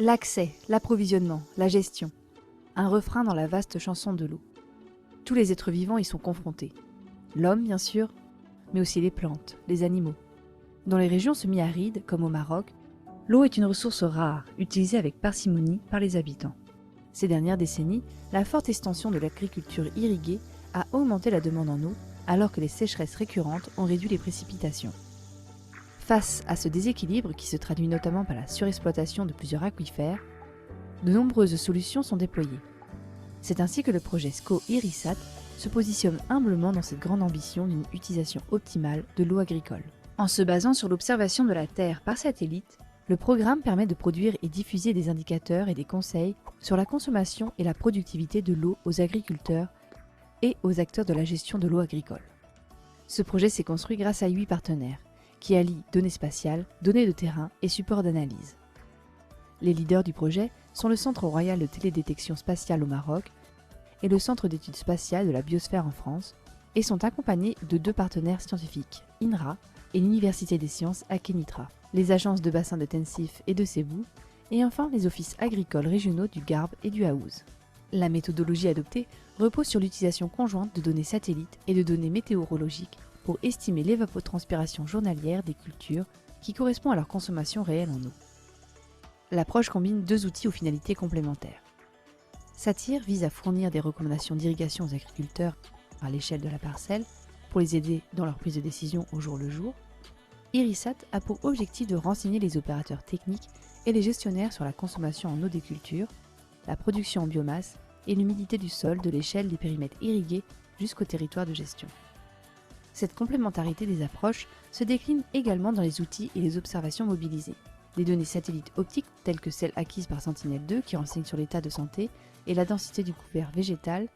L'accès, l'approvisionnement, la gestion. Un refrain dans la vaste chanson de l'eau. Tous les êtres vivants y sont confrontés. L'homme, bien sûr, mais aussi les plantes, les animaux. Dans les régions semi-arides, comme au Maroc, l'eau est une ressource rare, utilisée avec parcimonie par les habitants. Ces dernières décennies, la forte extension de l'agriculture irriguée a augmenté la demande en eau, alors que les sécheresses récurrentes ont réduit les précipitations. Face à ce déséquilibre qui se traduit notamment par la surexploitation de plusieurs aquifères, de nombreuses solutions sont déployées. C'est ainsi que le projet SCO-IRISAT se positionne humblement dans cette grande ambition d'une utilisation optimale de l'eau agricole. En se basant sur l'observation de la Terre par satellite, le programme permet de produire et diffuser des indicateurs et des conseils sur la consommation et la productivité de l'eau aux agriculteurs et aux acteurs de la gestion de l'eau agricole. Ce projet s'est construit grâce à 8 partenaires, qui allient données spatiales, données de terrain et supports d'analyse. Les leaders du projet sont le Centre royal de télédétection spatiale au Maroc et le Centre d'études spatiales de la biosphère en France, et sont accompagnés de 2 partenaires scientifiques, INRA et l'Université des sciences à Kénitra, les agences de bassin de Tensift et de Sébou, et enfin les offices agricoles régionaux du Garb et du Haouz. La méthodologie adoptée repose sur l'utilisation conjointe de données satellites et de données météorologiques pour estimer l'évapotranspiration journalière des cultures qui correspond à leur consommation réelle en eau. L'approche combine 2 outils aux finalités complémentaires. SATIR vise à fournir des recommandations d'irrigation aux agriculteurs à l'échelle de la parcelle pour les aider dans leur prise de décision au jour le jour. IRISAT a pour objectif de renseigner les opérateurs techniques et les gestionnaires sur la consommation en eau des cultures, la production en biomasse et l'humidité du sol de l'échelle des périmètres irrigués jusqu'au territoire de gestion. Cette complémentarité des approches se décline également dans les outils et les observations mobilisées. Des données satellites optiques telles que celles acquises par Sentinel-2 qui renseignent sur l'état de santé et la densité du couvert végétal,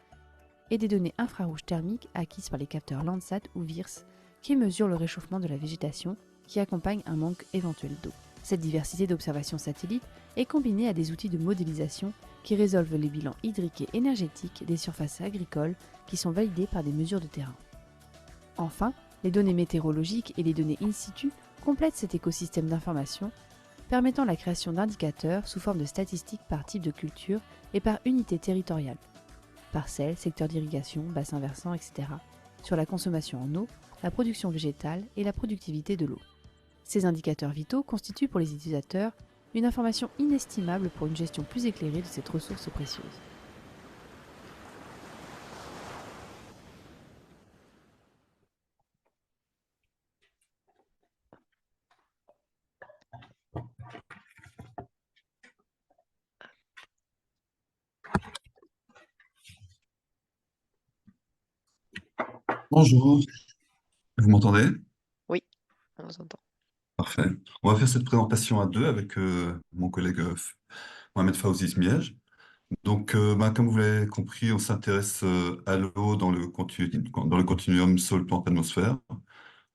et des données infrarouges thermiques acquises par les capteurs Landsat ou VIRS qui mesurent le réchauffement de la végétation qui accompagne un manque éventuel d'eau. Cette diversité d'observations satellites est combinée à des outils de modélisation qui résolvent les bilans hydriques et énergétiques des surfaces agricoles qui sont validés par des mesures de terrain. Enfin, les données météorologiques et les données in situ complètent cet écosystème d'information, permettant la création d'indicateurs sous forme de statistiques par type de culture et par unité territoriale, parcelles, secteur d'irrigation, bassin versant, etc., sur la consommation en eau, la production végétale et la productivité de l'eau. Ces indicateurs vitaux constituent pour les utilisateurs une information inestimable pour une gestion plus éclairée de cette ressource précieuse. Bonjour, vous m'entendez? Oui, on vous entend. Parfait. On va faire cette présentation à deux avec mon collègue Mohamed Fawzi Zmiej. Donc, comme vous l'avez compris, on s'intéresse à l'eau dans le continuum sol-plante-atmosphère,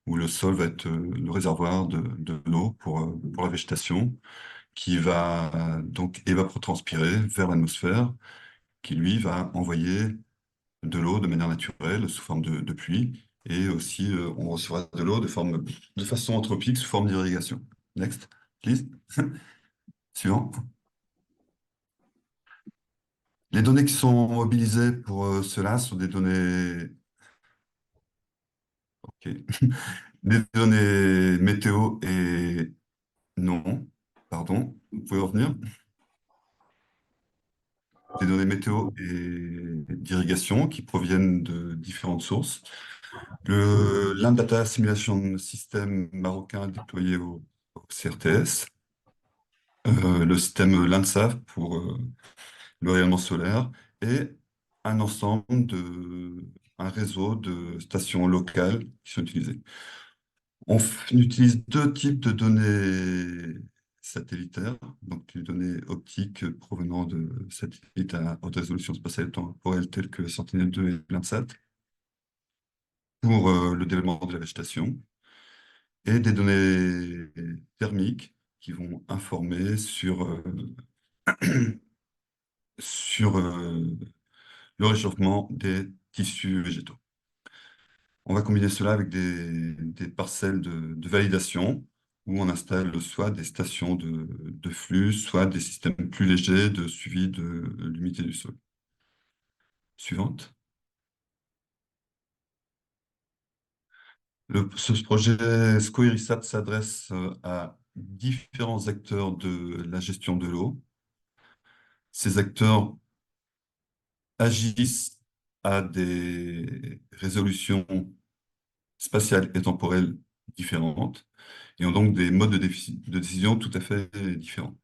où le sol va être le réservoir de l'eau pour la végétation, qui va donc évapotranspirer vers l'atmosphère, qui lui va envoyer de l'eau de manière naturelle sous forme de pluie. Et aussi, on recevra de l'eau de façon anthropique sous forme d'irrigation. Next, please. Suivant. Les données qui sont mobilisées pour cela sont des données, ok, des données météo et non, pardon, vous pouvez revenir. Des données météo et d'irrigation qui proviennent de différentes sources. Le Land Data Simulation System marocain déployé au CRTS, le système Landsat pour le rayonnement solaire et un réseau de stations locales qui sont utilisées. Utilise 2 types de données satellitaires, donc des données optiques provenant de satellites à haute résolution spatiale et temporelle tels que Sentinel-2 et Landsat pour le développement de la végétation, et des données thermiques qui vont informer sur le réchauffement des tissus végétaux. On va combiner cela avec des parcelles de validation où on installe soit des stations de flux, soit des systèmes plus légers de suivi de l'humidité du sol. Suivante. Ce projet SCOIRISAT s'adresse à différents acteurs de la gestion de l'eau. Ces acteurs agissent à des résolutions spatiales et temporelles différentes et ont donc des modes de décision tout à fait différents.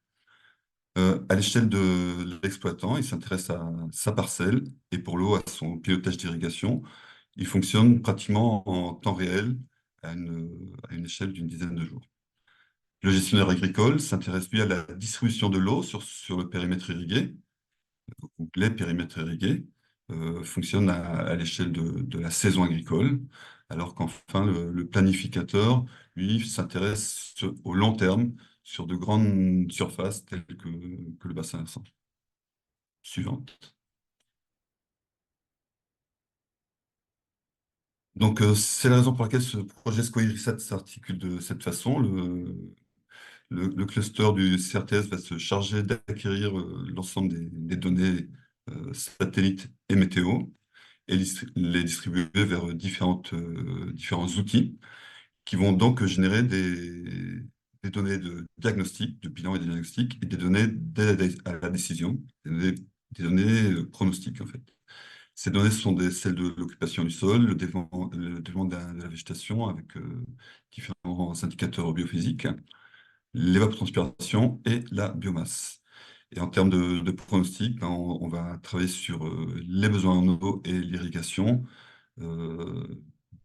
À l'échelle de l'exploitant, il s'intéresse à sa parcelle et pour l'eau, à son pilotage d'irrigation. Il fonctionne pratiquement en temps réel à une échelle d'une dizaine de jours. Le gestionnaire agricole s'intéresse lui à la distribution de l'eau sur le périmètre irrigué. Donc, les périmètres irrigués fonctionnent à l'échelle de la saison agricole, alors qu'enfin le planificateur, lui, s'intéresse au long terme sur de grandes surfaces telles que le bassin versant. Suivante. Donc, c'est la raison pour laquelle ce projet SCOIRISAT s'articule de cette façon. Le cluster du CRTS va se charger d'acquérir l'ensemble des données satellites et météo et les distribuer vers différents outils qui vont donc générer des données de diagnostic, de bilan et de diagnostic, et des données d'aide à la décision, des données pronostiques en fait. Ces données sont celles de l'occupation du sol, le développement de la végétation avec différents indicateurs biophysiques, l'évapotranspiration et la biomasse. Et en termes de pronostic, ben, on va travailler sur les besoins en eau et l'irrigation euh,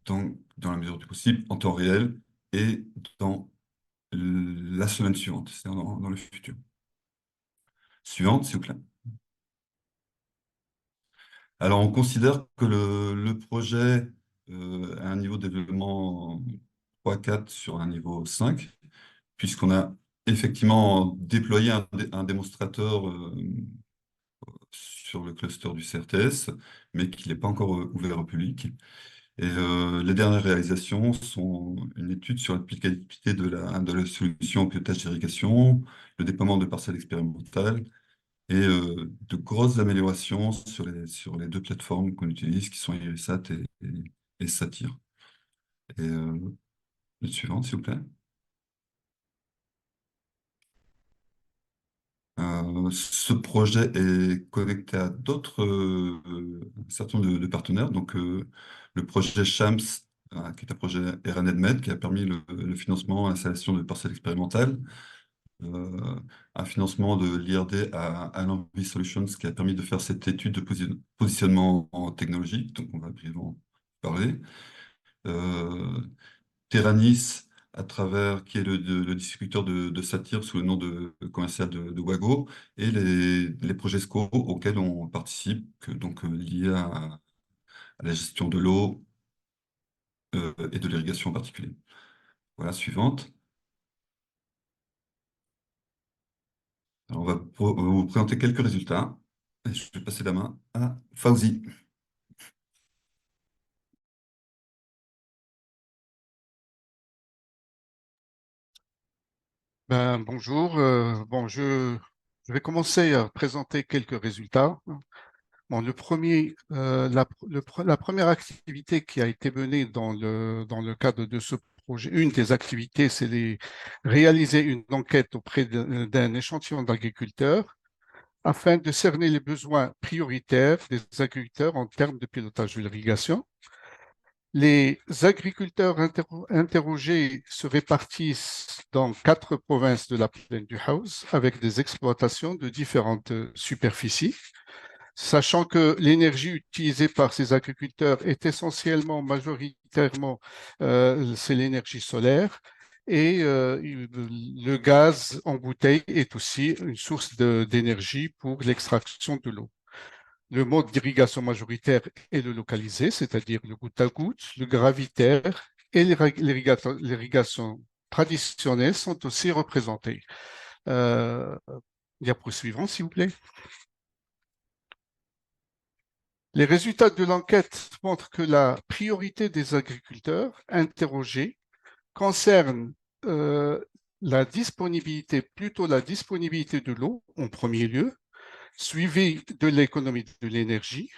dans la mesure du possible, en temps réel et dans la semaine suivante, c'est-à-dire dans le futur. Suivante, s'il vous plaît. Alors, on considère que le projet a un niveau de développement 3-4 sur un niveau 5, puisqu'on a effectivement déployé un démonstrateur sur le cluster du CRTS, mais qui n'est pas encore ouvert au public. Et les dernières réalisations sont une étude sur l'applicabilité de la solution au pilotage d'irrigation, le déploiement de parcelles expérimentales et de grosses améliorations sur les deux plateformes qu'on utilise, qui sont Irisat et Satyr. Et le suivant, s'il vous plaît. Ce projet est connecté à un certain nombre de partenaires. Donc, le projet SHAMS, qui est un projet RNEdMed, qui a permis le financement, l'installation de parcelles expérimentales. Un financement de l'IRD à l'Envie Solutions, qui a permis de faire cette étude de positionnement en technologie. Donc, on va brièvement parler. Euh, Terranis, qui est le distributeur de Satyr sous le nom commercial de Wago, et les projets SCO auxquels on participe, donc liés à la gestion de l'eau et de l'irrigation en particulier. Voilà, suivante. Alors, on va vous présenter quelques résultats. Et je vais passer la main à Fauzi. Bonjour. Je vais commencer à présenter quelques résultats. Bon, la première activité qui a été menée dans le cadre de ce projet, une des activités, c'est réaliser une enquête auprès d'un échantillon d'agriculteurs afin de cerner les besoins prioritaires des agriculteurs en termes de pilotage de l'irrigation. Les agriculteurs interrogés se répartissent dans 4 provinces de la plaine du Haouz avec des exploitations de différentes superficies, sachant que l'énergie utilisée par ces agriculteurs est majoritairement, c'est l'énergie solaire et le gaz en bouteille est aussi une source d'énergie pour l'extraction de l'eau. Le mode d'irrigation majoritaire est le localisé, c'est-à-dire le goutte à goutte, le gravitaire et l'irrigation traditionnelle sont aussi représentés. Diapo suivant, s'il vous plaît. Les résultats de l'enquête montrent que la priorité des agriculteurs interrogés concerne la disponibilité, plutôt la disponibilité de l'eau en premier lieu, suivi de l'économie de l'énergie,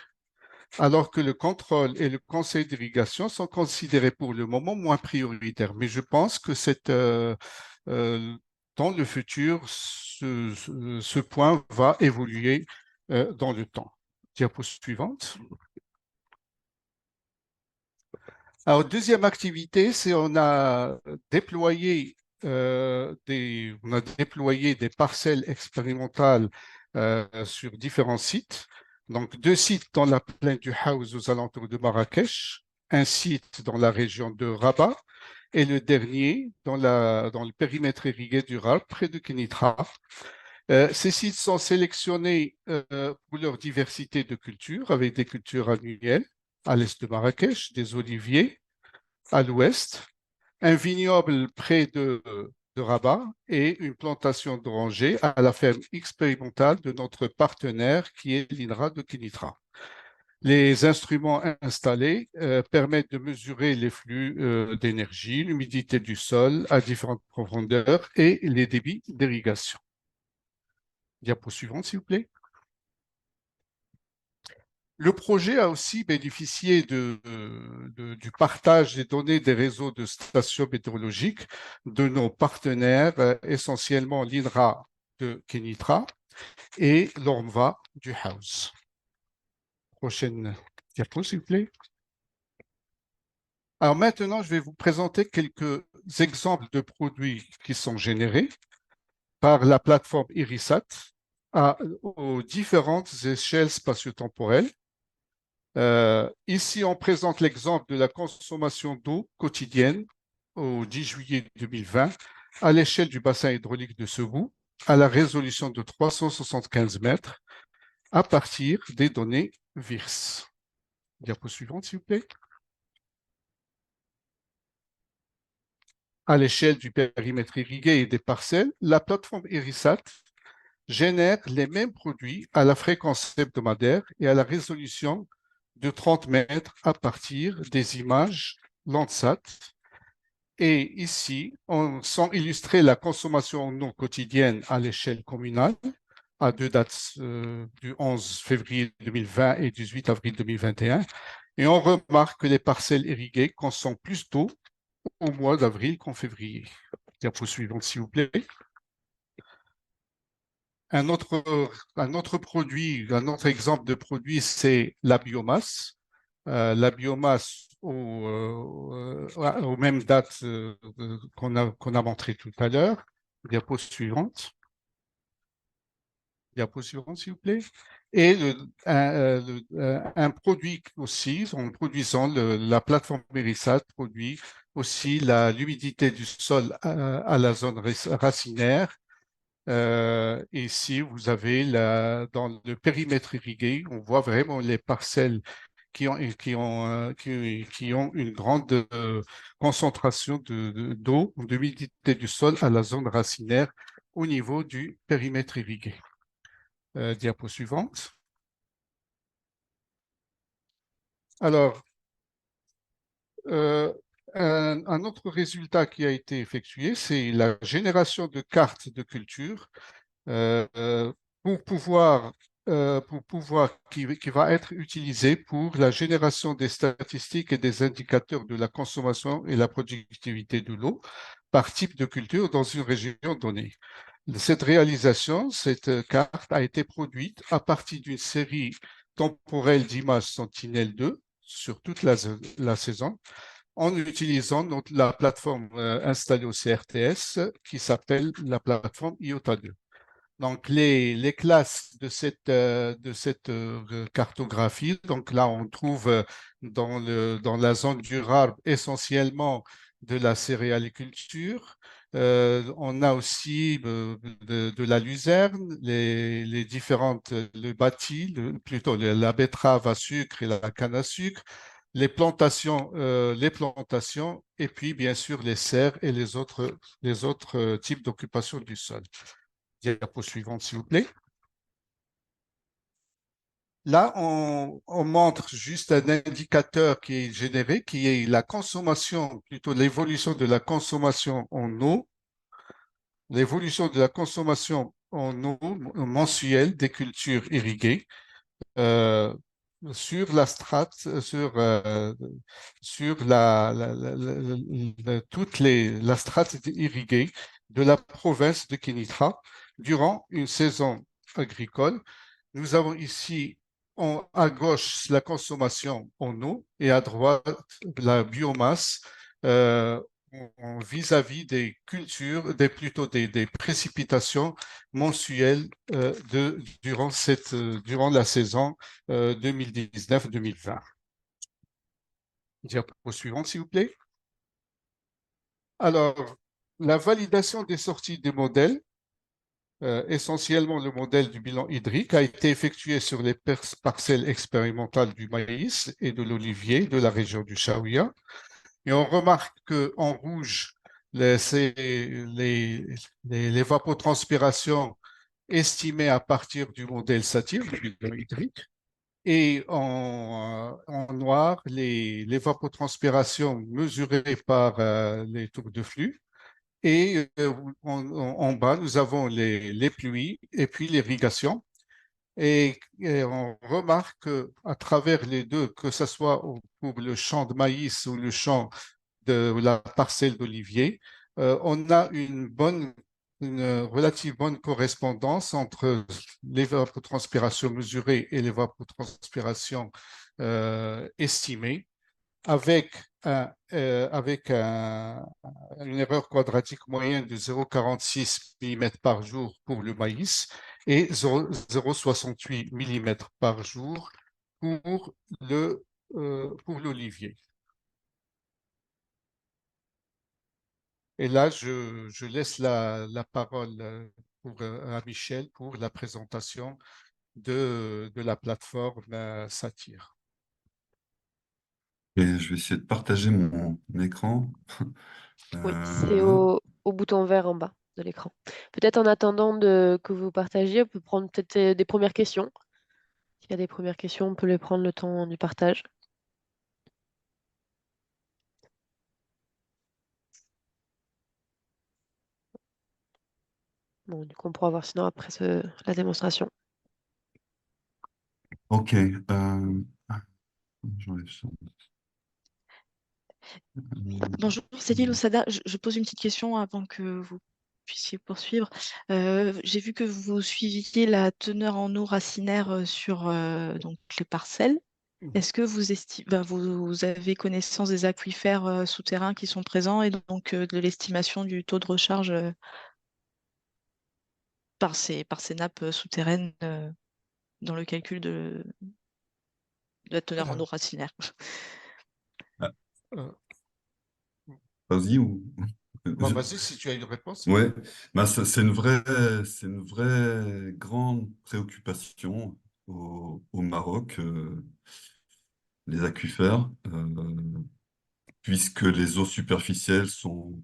alors que le contrôle et le conseil d'irrigation sont considérés pour le moment moins prioritaires. Mais je pense que dans le futur, ce point va évoluer dans le temps. Diapo suivante. Alors, deuxième activité, c'est on a déployé des parcelles expérimentales sur différents sites. Donc, 2 sites dans la plaine du Haouz aux alentours de Marrakech, un site dans la région de Rabat et le dernier dans le périmètre irrigué du Rab, près de Kenitra. Ces sites sont sélectionnés pour leur diversité de cultures, avec des cultures annuelles à l'est de Marrakech, des oliviers à l'ouest, un vignoble près de Rabat et une plantation d'orangers à la ferme expérimentale de notre partenaire qui est l'INRA de Kenitra. Les instruments installés permettent de mesurer les flux d'énergie, l'humidité du sol à différentes profondeurs et les débits d'irrigation. Diapo suivante, s'il vous plaît. Le projet a aussi bénéficié du partage des données des réseaux de stations météorologiques de nos partenaires, essentiellement l'INRA de Kenitra et l'ORMVA du Haouz. Prochaine diapo, s'il vous plaît. Alors maintenant, je vais vous présenter quelques exemples de produits qui sont générés par la plateforme Irisat aux différentes échelles spatio-temporelles. Ici, on présente l'exemple de la consommation d'eau quotidienne au 10 juillet 2020 à l'échelle du bassin hydraulique de Sebou, à la résolution de 375 mètres, à partir des données VIRS. Diapo suivante, s'il vous plaît. À l'échelle du périmètre irrigué et des parcelles, la plateforme Irisat génère les mêmes produits à la fréquence hebdomadaire et à la résolution de 30 mètres à partir des images Landsat. Et ici, on sent illustrer la consommation non quotidienne à l'échelle communale à 2 dates du 11 février 2020 et 18 avril 2021. Et on remarque que les parcelles irriguées consomment plus d'eau au mois d'avril qu'en février. Diapo suivante, s'il vous plaît. Un autre produit, un autre exemple de produit, c'est la biomasse. La biomasse aux mêmes dates qu'on a montré tout à l'heure. Diapo suivante. Diapo suivante, s'il vous plaît. Et un produit aussi, en produisant la plateforme Merisat produit aussi l'humidité du sol à la zone racinaire. Ici, vous avez dans le périmètre irrigué, on voit vraiment les parcelles qui ont une grande concentration d'eau, d'humidité du sol à la zone racinaire au niveau du périmètre irrigué. Diapo suivante. Alors, un autre résultat qui a été effectué, c'est la génération de cartes de culture pour pouvoir qui va être utilisé pour la génération des statistiques et des indicateurs de la consommation et la productivité de l'eau par type de culture dans une région donnée. Cette carte a été produite à partir d'une série temporelle d'images Sentinelle-2 sur toute la saison en utilisant la plateforme installée au CRTS qui s'appelle la plateforme IOTA2. Donc, les classes de cette cartographie, donc là, on trouve dans la zone durable essentiellement de la céréaliculture. On a aussi de la luzerne, les différentes, le bâti, plutôt la betterave à sucre et la canne à sucre, les plantations, et puis bien sûr les serres et les autres types d'occupation du sol. Diapo suivante, s'il vous plaît. Là, on montre juste un indicateur qui est généré, qui est la consommation, plutôt l'évolution de la consommation en eau, l'évolution de la consommation en eau mensuelle des cultures irriguées euh, sur la strate, sur la strate irriguée de la province de Kénitra durant une saison agricole. Nous avons ici à gauche la consommation en eau et à droite la biomasse euh, vis-à-vis des cultures, plutôt des précipitations mensuelles durant la saison 2019-2020. Diapo suivante, s'il vous plaît. Alors, la validation des sorties des modèles, essentiellement le modèle du bilan hydrique, a été effectué sur les parcelles expérimentales du maïs et de l'olivier de la région du Chaouia. Et on remarque qu'en rouge, c'est l'évapotranspiration estimée à partir du modèle SATIR, du bilan hydrique. Et en noir, l'évapotranspiration mesurée par les tours de flux. Et en bas, nous avons les pluies et puis l'irrigation. Et on remarque à travers les deux, que ce soit pour le champ de maïs ou le champ de la parcelle d'olivier, on a une relative bonne correspondance entre l'évapotranspiration mesurée et l'évapotranspiration estimée, avec, une erreur quadratique moyenne de 0,46 mm par jour pour le maïs et 0,68 mm par jour pour l'olivier. Et là, je laisse la parole à Michel pour la présentation de la plateforme Satir. Et je vais essayer de partager mon écran. Oui, c'est Euh, au bouton vert en bas de l'écran. Peut-être en attendant que vous partagiez, on peut prendre peut-être des premières questions. S'il y a des premières questions, on peut les prendre le temps du partage. Bon, du coup, on pourra voir sinon après la démonstration. ok. J'enlève ça. Bonjour, Céline Osada. Je pose une petite question avant que vous puissiez poursuivre. J'ai vu que vous suiviez la teneur en eau racinaire sur donc les parcelles. Est-ce que vous avez connaissance des aquifères souterrains qui sont présents et donc de l'estimation du taux de recharge par ces nappes souterraines dans le calcul de la teneur en eau racinaire? Ah, Euh, vas-y ou... Vas-y, si tu as une réponse. Ouais, bah, c'est une vraie grande préoccupation au Maroc, les aquifères, puisque les eaux superficielles sont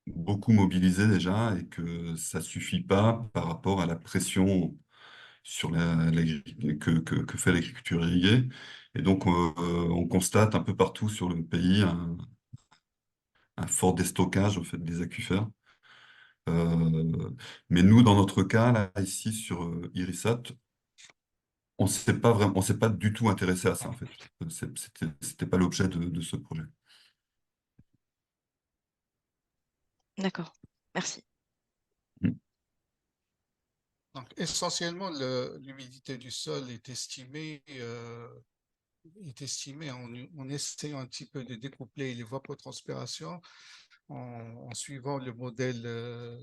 beaucoup mobilisées déjà et que ça suffit pas par rapport à la pression sur que fait l'agriculture irriguée. Et donc, on constate un peu partout sur le pays un fort déstockage en fait, des aquifères. Mais nous, dans notre cas, là, ici, sur Irisat, on s'est pas du tout intéressé à ça, en fait. C'était pas l'objet de ce projet. D'accord, merci. Mm. Donc, essentiellement, l'humidité du sol est estimée en essayant un petit peu de découpler l'évapotranspiration en suivant le modèle de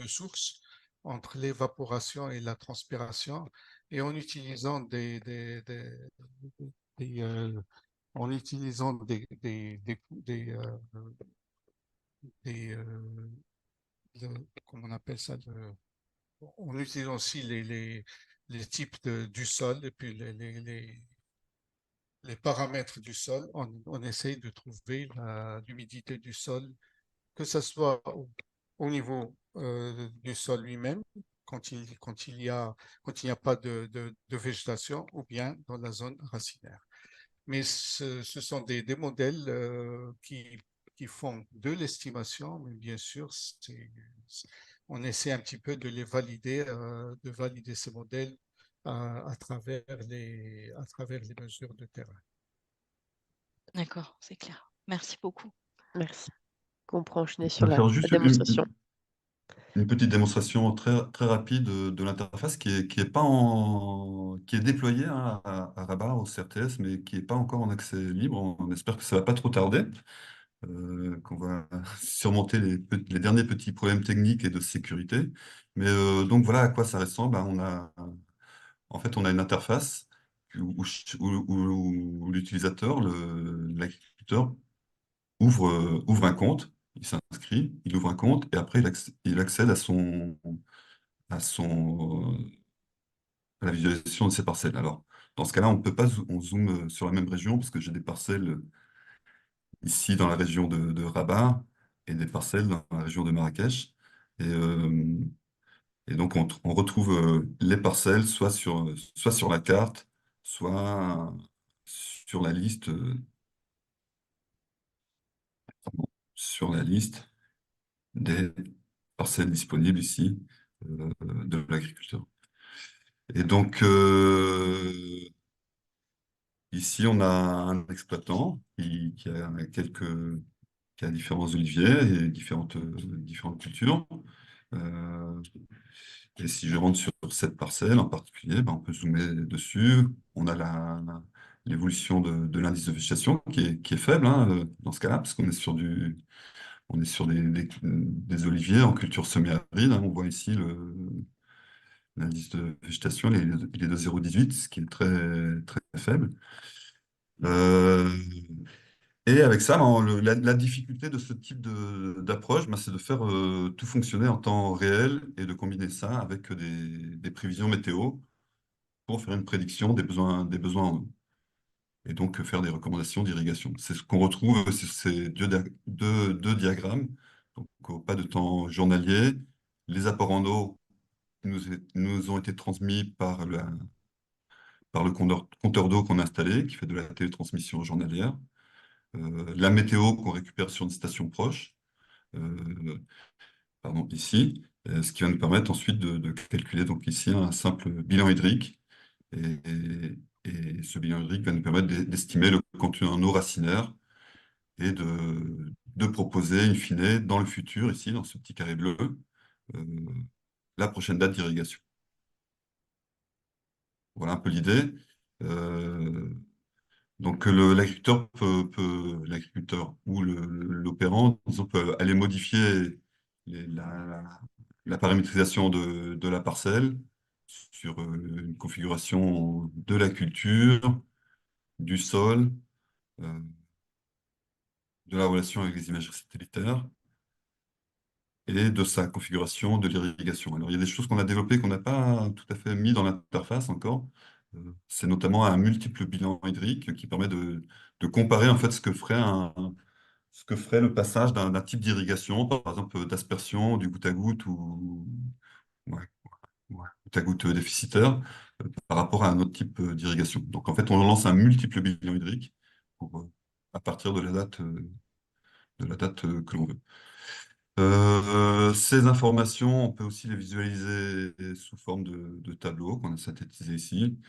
source entre l'évaporation et la transpiration et en utilisant en utilisant comment on appelle ça, on utilise aussi les types du sol et puis les paramètres du sol. On essaye de trouver l'humidité du sol, que ce soit au niveau du sol lui-même, quand il n'y a pas de végétation ou bien dans la zone racinaire. Mais ce sont des modèles qui font de l'estimation, mais bien sûr, on essaie un petit peu de valider ces modèles à travers les mesures de terrain. D'accord, c'est clair. Merci beaucoup. Merci. On pourra enchaîner Je sur vais la faire juste démonstration. une petite démonstration très, très rapide de l'interface qui est déployée hein, à Rabat au CRTS, mais qui n'est pas encore en accès libre. On espère que ça va pas trop tarder, qu'on va surmonter les derniers petits problèmes techniques et de sécurité. Mais donc voilà à quoi ça ressemble. Hein. En fait, on a une interface où l'utilisateur, l'agriculteur, ouvre un compte, il s'inscrit, il ouvre un compte et après il accède à la visualisation de ses parcelles. Alors, dans ce cas-là, on peut pas on zoome sur la même région parce que j'ai des parcelles ici dans la région de Rabat et des parcelles dans la région de Marrakech. Et, euh, et donc, on retrouve les parcelles soit sur la carte, soit sur la liste, pardon, sur la liste des parcelles disponibles ici de l'agriculteur. Et donc, ici, on a un exploitant qui a différents oliviers et différentes cultures. Euh, et si je rentre sur cette parcelle en particulier, ben, on peut zoomer dessus. On a l'évolution de l'indice de végétation qui est faible hein, dans ce cas-là, parce qu'on est on est sur des oliviers en culture semi-aride. Hein. On voit ici l'indice de végétation, il est de 0,18, ce qui est très, très faible. Euh, et avec ça, ben, la difficulté de ce type d'approche, ben, c'est de faire tout fonctionner en temps réel et de combiner ça avec des prévisions météo pour faire une prédiction des besoins en eau. Et donc faire des recommandations d'irrigation. C'est ce qu'on retrouve sur ces deux diagrammes. Donc, au pas de temps journalier, les apports en eau nous ont été transmis par le compteur d'eau qu'on a installé, qui fait de la télétransmission journalière. La météo qu'on récupère sur une station proche, euh, pardon, ici, ce qui va nous permettre ensuite de calculer donc ici un simple bilan hydrique. Et ce bilan hydrique va nous permettre d'estimer le contenu en eau racinaire et de proposer, in fine, dans le futur, ici, dans ce petit carré bleu, euh, la prochaine date d'irrigation. Voilà un peu l'idée. Euh, Donc l'agriculteur ou l'opérant, disons, peut aller modifier la paramétrisation de la parcelle sur une configuration de la culture, du sol, euh, de la relation avec les images satellitaires et de sa configuration de l'irrigation. Alors il y a des choses qu'on a développées qu'on n'a pas tout à fait mis dans l'interface encore. C'est notamment un multiple bilan hydrique qui permet de comparer en fait ce que ferait le passage d'un type d'irrigation, par exemple d'aspersion, du goutte à goutte ou ouais, goutte à goutte déficitaire, par rapport à un autre type d'irrigation. Donc en fait, on lance un multiple bilan hydrique à partir de la date que l'on veut. Ces informations, on peut aussi les visualiser sous forme de tableaux qu'on a synthétisés ici,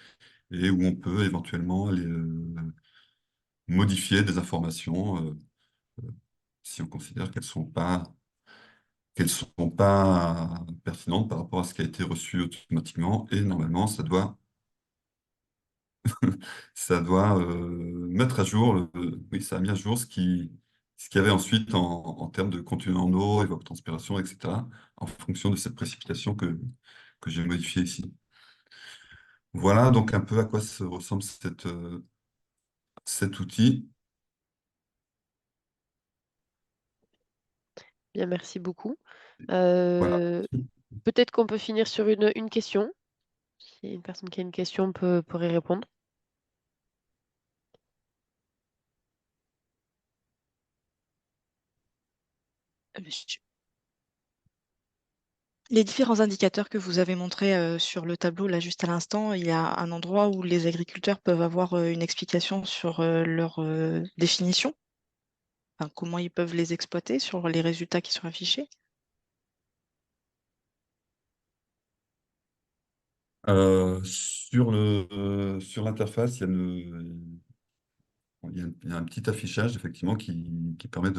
et où on peut éventuellement aller modifier des informations si on considère qu'elles sont pas pertinentes par rapport à ce qui a été reçu automatiquement. Et normalement, ça doit mettre à jour, oui, ça a mis à jour ce qu'il y avait ensuite en termes de contenu en eau, évapotranspiration, etc., en fonction de cette précipitation que j'ai modifiée ici. Voilà donc un peu à quoi ressemble cet outil. Bien, merci beaucoup. Voilà. Euh, Peut-être qu'on peut finir sur une question. Si une personne qui a une question pourrait répondre. Je- Les différents indicateurs que vous avez montrés sur le tableau, là, juste à l'instant, il y a un endroit où les agriculteurs peuvent avoir une explication sur leur définition, enfin, comment ils peuvent les exploiter sur les résultats qui sont affichés. Sur l'interface, il y a un petit affichage effectivement qui permet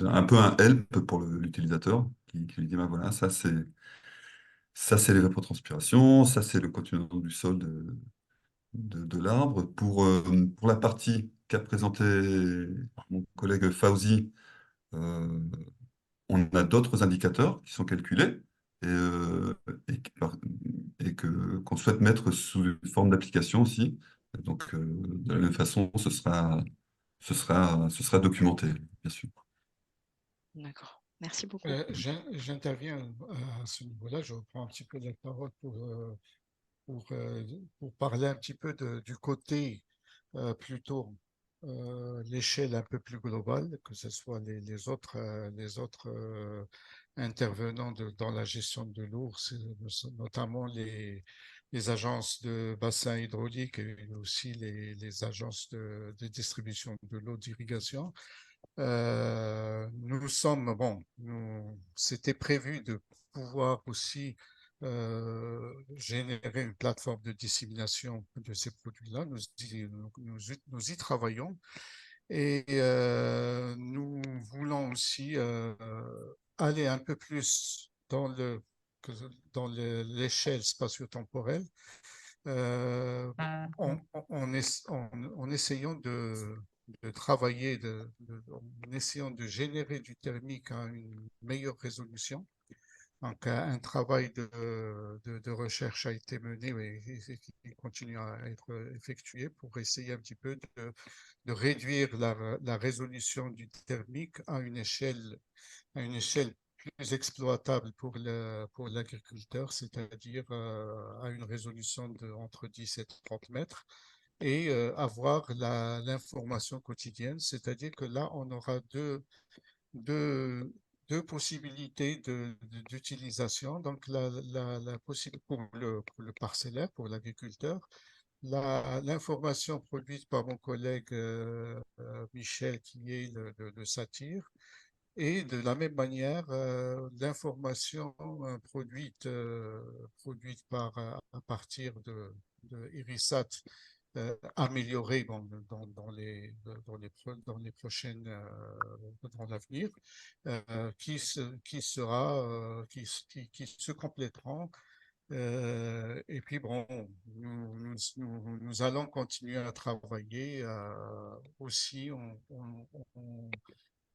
un peu un help pour l'utilisateur qui lui dit, ben voilà, ça c'est l'évapotranspiration, ça c'est le continuum du sol de l'arbre. Pour la partie qu'a présenté mon collègue Fauzi, euh, on a d'autres indicateurs qui sont calculés et, euh, et, qui- et qu'on souhaite mettre sous forme d'application aussi. Donc, de la même façon, ce sera documenté, bien sûr. D'accord. Merci beaucoup. J'interviens à ce niveau-là. Je reprends un petit peu la parole pour parler un petit peu du côté plutôt l'échelle un peu plus globale, que ce soit les autres intervenants dans la gestion de l'eau, notamment les agences de bassins hydrauliques et aussi les agences de distribution de l'eau d'irrigation. C'était prévu de pouvoir aussi générer une plateforme de dissémination de ces produits-là. Nous y travaillons et nous voulons aussi aller un peu plus l'échelle spatio-temporelle en essayant de travailler, en essayant de générer du thermique à une meilleure résolution. Donc, un travail de recherche a été mené et qui continue à être effectué pour essayer un petit peu de réduire la résolution du thermique à une échelle plus exploitable pour l'agriculteur, c'est-à-dire à une résolution entre 10 et 30 mètres, et avoir l'information quotidienne, c'est-à-dire que là, on aura deux, deux possibilités d'utilisation. Donc, la possibilité pour le parcellaire, pour l'agriculteur, l'information produite par mon collègue Michel, qui est le Satyr, et de la même manière, l'information produite à partir de Irisat améliorée dans les prochaines, dans l'avenir, qui se compléteront. Et puis, bon, nous allons continuer à travailler aussi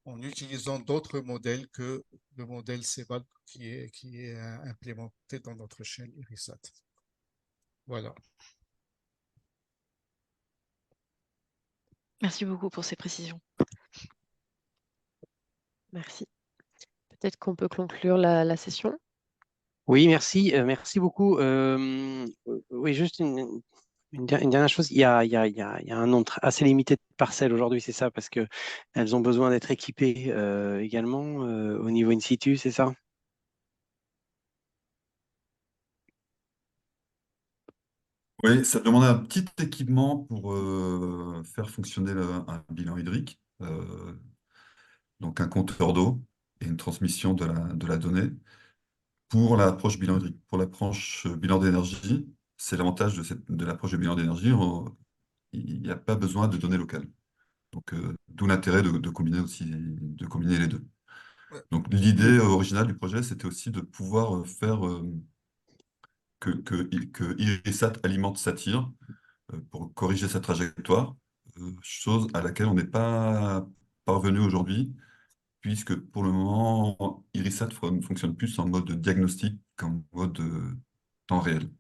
en utilisant d'autres modèles que le modèle CEVAL qui est implémenté dans notre chaîne Irisat. Voilà. Merci beaucoup pour ces précisions. Merci. Peut-être qu'on peut conclure la session. Oui, merci, merci beaucoup. Oui, juste une dernière chose. Il y a un nombre assez limité de parcelles aujourd'hui, c'est ça, parce qu'elles ont besoin d'être équipées également au niveau in situ, c'est ça? Oui, ça demande un petit équipement pour faire fonctionner un bilan hydrique, donc un compteur d'eau et une transmission de la donnée. Pour l'approche bilan hydrique, pour l'approche bilan d'énergie, c'est l'avantage de l'approche de bilan d'énergie, il n'y a pas besoin de données locales. Donc, d'où l'intérêt de combiner les deux. Donc, l'idée originale du projet, c'était aussi de pouvoir faire que Irisat alimente Satyr pour corriger sa trajectoire, chose à laquelle on n'est pas parvenu aujourd'hui, puisque pour le moment, Irisat ne fonctionne plus en mode diagnostic qu'en mode temps réel.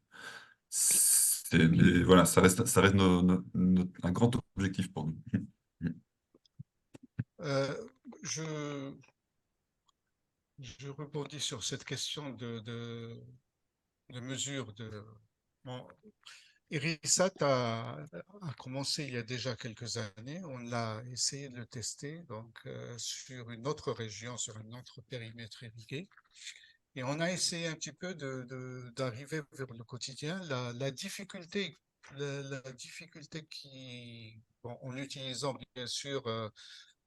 Voilà, ça reste un grand objectif pour nous. Euh, je, je rebondis sur cette question de mesure bon, Erisat a commencé il y a déjà quelques années. On a essayé de le tester donc, sur une autre région, sur un autre périmètre irrigué. Et on a essayé un petit peu d'arriver vers le quotidien. La difficulté, la difficulté bon, en utilisant bien sûr,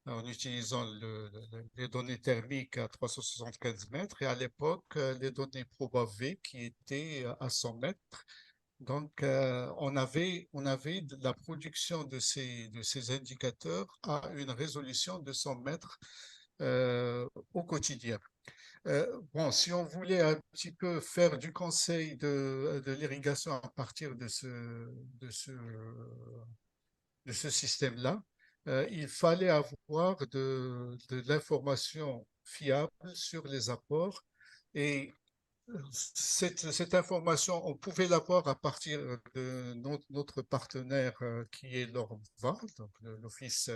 en utilisant les données thermiques à 375 mètres et à l'époque, les données ProbaV qui étaient à 100 mètres. Donc, on avait de la production de ces indicateurs à une résolution de 100 mètres au quotidien. Bon, si on voulait un petit peu faire du conseil de l'irrigation à partir de ce système-là, il fallait avoir de l'information fiable sur les apports et cette information, on pouvait l'avoir à partir de notre partenaire qui est l'ORVA, donc l'Office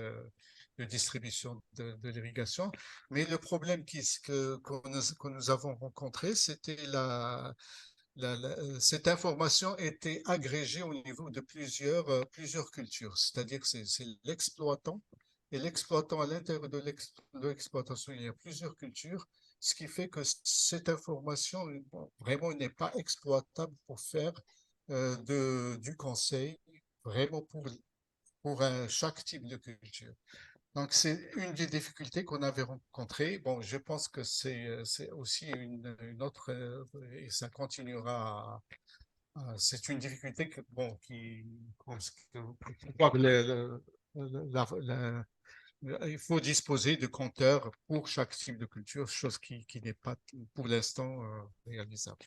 de distribution de l'irrigation. Mais le problème que nous avons rencontré, c'était cette information était agrégée au niveau de plusieurs cultures. C'est-à-dire que c'est l'exploitant et l'exploitant à l'intérieur de l'exploitation, il y a plusieurs cultures, ce qui fait que cette information bon, vraiment n'est pas exploitable pour faire du conseil, vraiment pour chaque type de culture. Donc, c'est une des difficultés qu'on avait rencontrées. Bon, je pense que c'est aussi une autre, et ça continuera. C'est une difficulté bon, pour pouvoir la- la- il faut disposer de compteurs pour chaque type de culture, chose qui n'est pas pour l'instant réalisable.